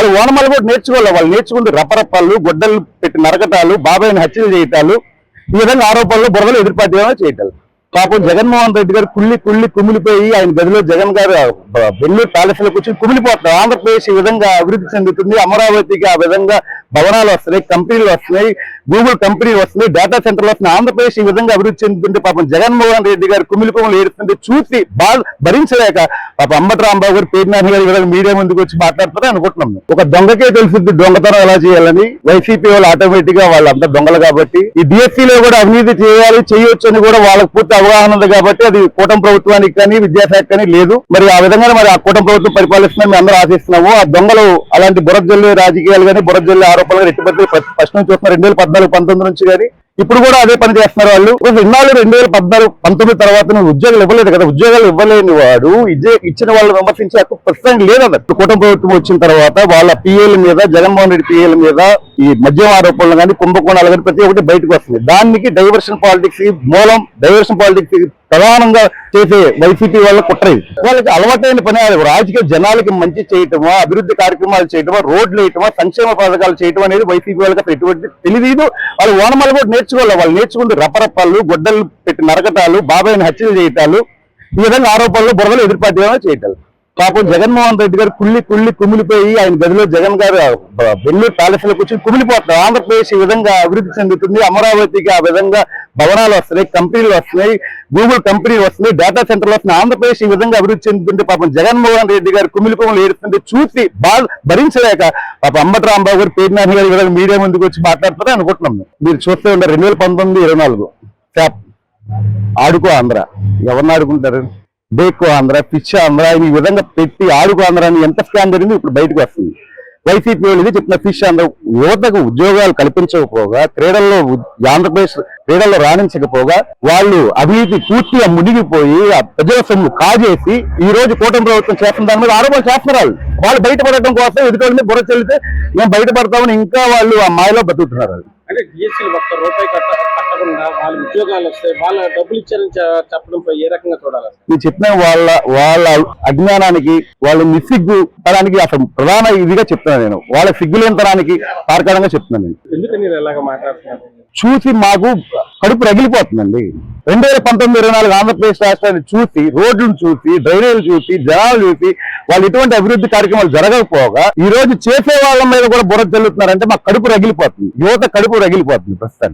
వాళ్ళు ఓనమాలు కూడా నేర్చుకోవాలి. వాళ్ళు నేర్చుకుంటే రపరపాలు, గొడ్డలు పెట్టి నరకటాలు, బాబాయిని హత్యలు చేయటాలు, ఈ విధంగా ఆరోపణలు బురదలు ఎదురుపాటి చేయటాలు. పాపం జగన్మోహన్ రెడ్డి గారు కుమిలిపోయి ఆయన గదిలో జగన్ గారు బెంగళూరు ప్యాలెస్ లో కూర్చొని కుమిలిపోతున్నారు. ఆంధ్రప్రదేశ్ ఈ విధంగా అభివృద్ధి చెందుతుంది, అమరావతికి ఆ విధంగా భవనాలు వస్తున్నాయి, కంపెనీలు వస్తున్నాయి, గూగుల్ కంపెనీలు వస్తున్నాయి, డేటా సెంటర్లు వస్తున్నాయి, ఆంధ్రప్రదేశ్ ఈ విధంగా అభివృద్ధి చెందుతుంటే పాపం జగన్మోహన్ రెడ్డి గారు కుమిలిపోలు ఏడుతుంటే చూసి భరించలేక పాపం అంబటి రాంబాబు గారు, పేర్నాని గారు ఈ విధంగా మీడియా ముందుకు వచ్చి మాట్లాడుతారని అనుకుంటున్నాం. ఒక దొంగకే తెలుస్తుంది దొంగతనం ఎలా చేయాలని. వైసీపీ వాళ్ళు ఆటోమేటిక్ గా వాళ్ళంతా దొంగలు కాబట్టి ఈ డిఎస్సీ లో కూడా అవినీతి చేయొచ్చు అని కూడా వాళ్ళకు పూర్తి అవగాహన ఉంది కాబట్టి అది కూటమి ప్రభుత్వానికి కానీ విద్యాశాఖ కానీ లేదు. మరి ఆ విధంగా మరి ఆ కూటమి ప్రభుత్వం పరిపాలిస్తున్నా మేము అందరూ ఆశిస్తున్నాము. ఆ దొంగలు అలాంటి బురజల్లి రాజకీయాలు కానీ బురజల్లి ఆరోపణలు కానీ ఎట్టుబడి ఫస్ట్ నుంచి చూస్తున్నారు. 2014-19 నుంచి కానీ ఇప్పుడు కూడా అదే పని చేస్తున్నారు వాళ్ళు. ఇన్నాళ్ళు 2014-19 తర్వాత ఉద్యోగాలు ఇవ్వలేదు కదా. ఉద్యోగాలు ఇవ్వలేని వాడు ఇచ్చిన వాళ్ళు విమర్శించే హక్కు ప్రస్తుతానికి లేదన్నట్టు. కూటమి ప్రభుత్వం వచ్చిన తర్వాత వాళ్ళ పిఏల మీద, జగన్మోహన్ రెడ్డి పిఏల మీద ఈ మద్యం ఆరోపణలు కానీ, కుంభకోణాలు కానీ ప్రతి ఒక్కటి బయటకు వస్తుంది. దానికి డైవర్షన్ పాలిటిక్స్ మూలం. డైవర్షన్ పాలిటిక్స్ ప్రధానంగా చేసే వైసీపీ వాళ్ళ కుట్ర. వాళ్ళకి అలవాటైన పని రాజకీయ జనాలకి మంచి చేయటమా, అభివృద్ధి కార్యక్రమాలు చేయటమా, రోడ్లు వేయటమా, సంక్షేమ పథకాలు చేయటం అనేది వైసీపీ వాళ్ళకి అసలు ఎటువంటి తెలియదు. వాళ్ళు ఓనమాలు కూడా నేర్చుకోవాలి. వాళ్ళు నేర్చుకుంటే రపరపాలు, గొడ్డలు పెట్టి నరకటాలు, బాబాయిని హత్యలు చేయటాలు, ఈ విధంగా ఆరోపణలు బురదలు ఎదురుపాటి చేయటాలు. పాపం జగన్మోహన్ రెడ్డి గారు కుమిలిపోయి ఆయన గదిలో జగన్ గారు బెంగళూరు ప్యాలెస్ లో కూర్చొని కుమిలిపోతున్నారు. ఆంధ్రప్రదేశ్ ఈ విధంగా అభివృద్ధి చెందుతుంది, అమరావతికి ఆ విధంగా భవనాలు వస్తున్నాయి, కంపెనీలు వస్తున్నాయి, గూగుల్ కంపెనీలు వస్తున్నాయి, డేటా సెంటర్లు వస్తున్నాయి, ఆంధ్రప్రదేశ్ ఈ విధంగా అభివృద్ధి చెందుతుంటే పాపం జగన్మోహన్ రెడ్డి గారు కుమిలిపోలు ఏడుతుంటే చూసి భరించలేక పాపం అంబటి రాంబాబు గారు, పేర్నాని గారు ఈ విధంగా మీడియా ముందుకు వచ్చి మాట్లాడతారని అనుకుంటున్నాం. మీరు చూస్తూ ఉంటారు 2019-24 శాప్ ఆడుకో ఆంధ్ర. ఎవరిని ఆడుకుంటారు? బేకో ఆంధ్ర, పిచ్చ ఆంధ్ర, ఈ విధంగా పెట్టి ఆడుకో ఆంధ్ర అని ఎంత స్కామ్ జరిగింది ఇప్పుడు బయటకు వస్తుంది. వైసీపీ వాళ్ళు ఇది చెప్తున్న ఫిష్ ఆంధ్ర యువతకు ఉద్యోగాలు కల్పించకపోగా, ఆంధ్రప్రదేశ్ క్రీడల్లో రాణించకపోగా వాళ్ళు అవినీతి పూర్తిగా మునిగిపోయి ఆ ప్రజల సొమ్ము కాజేసి ఈ రోజు కూటమి ప్రభుత్వం చేస్తున్న దాని మీద ఆరోపణలు చేస్తున్నారు. వాళ్ళు బయటపడటం కోసం ఎదుటి బుర్ర చెల్లితే మేము బయటపడతామని ఇంకా వాళ్ళు ఆ మాయలో బతుకుతున్నారు. అంటే డిఎస్సీ ఒక్క రూపాయి కట్టకుండా వాళ్ళ ఉద్యోగాలు వస్తాయి, వాళ్ళ డబ్బులు ఇచ్చారని చెప్పడంపై ఏ రకంగా చూడాలి? నేను చెప్పిన వాళ్ళ అజ్ఞానానికి, వాళ్ళ నిస్సిగ్గు తరానికి అసలు ప్రధాన ఇదిగా చెప్తున్నాను నేను. వాళ్ళ సిగ్గులేని తరానికి తార్కాణంగా చెప్తున్నాను నేను. ఎందుకు మీరు ఎలాగ మాట్లాడుతున్నారు? చూసి మాకు కడుపు రగిలిపోతుందండి. 2019-24 ఆంధ్రప్రదేశ్ రాష్ట్రాన్ని చూసి, రోడ్లను చూసి, డ్రైనేజీలు చూసి, జనాలు చూసి వాళ్ళు ఎటువంటి అభివృద్ధి కార్యక్రమాలు జరగకపోగా ఈ రోజు చేసే వాళ్ళ మీద కూడా బుర్ర చెల్లుతున్నారంటే మాకు కడుపు రగిలిపోతుంది. యువత కడుపు రగిలిపోతుంది ప్రస్తుతానికి.